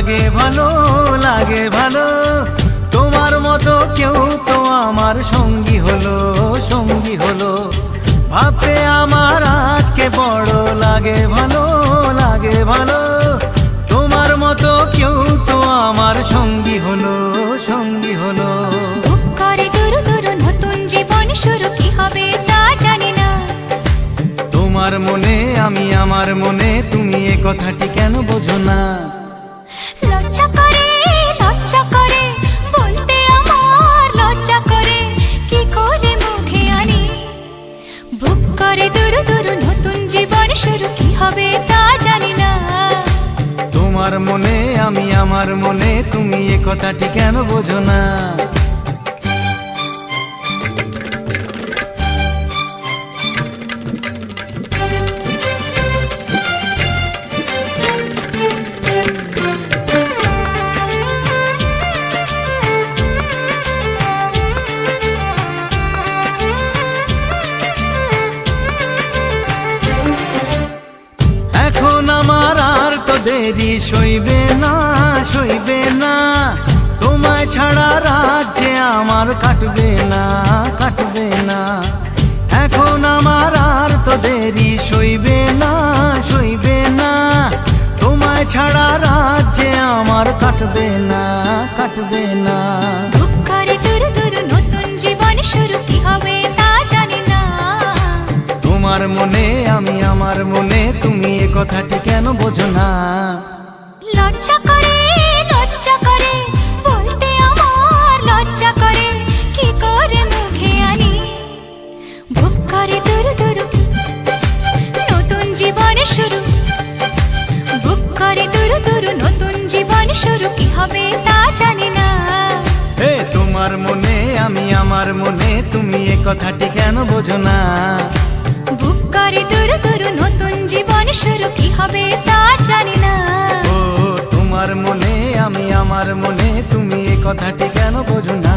লাগে ভালো, লাগে ভালো। তোমার মতো কেউ তো আমার সঙ্গী হলো, সঙ্গী হলো। ভাবতে আমার আজকে বড় লাগে ভালো, লাগে ভালো। তোমার মতো কেউ তো আমার সঙ্গী হলো, সঙ্গী হলো। বুক করে দুরু দুরু নতুন জীবন শুরু, কি হবে তা জানি না। তোমার মনে আমি, আমার মনে তুমি, এ কথাটি কেন বোঝো না? লজ্জা করে, লজ্জা করে বলতে আমার লজ্জা করে, কি করে মুখে আনি। বুক করে দুরু দুরু নতুন জীবন শুরু, কি হবে তা জানি না। তোমার মনে আমি, আমার মনে তুমি, এ কথাটি কেন বোঝো না? এখন আমার আর তো দেরি সইবে না, সইবে না। তোমায় ছাড়া রাজ্যে আমার কাটবে না, কাটবে না। এখন আমার আর তো দেরি সইবে না, সইবে না। তোমায় ছাড়া রাজ্যে আমার কাটবে না, কাটবে না। বুক করে দুরু দুরু নতুন জীবন শুরু, কি হবে তা জানি না। তোমার মনে আমি, আমার মনে তুমি, এ কথাটি কেন বোঝো না? লজ্জা করে, লজ্জা করে বলতে আমার লজ্জা করে, কি করে মুখে আনি। বুক করে দুরু দুরু নতুন জীবন শুরু, বুক করে দুরু দুরু নতুন জীবন শুরু, কি হবে তা জানি না। হে তোমার মনে আমি, আমার মনে তুমি, এ কথাটি কেন বোঝো না? বুক করে দুরু দুরু নতুন জীবন শুরু, কি হবে তা জানি না। ও তোমার মনে আমি, আমার মনে তুমি, এ কথাটি কেন বোঝো না?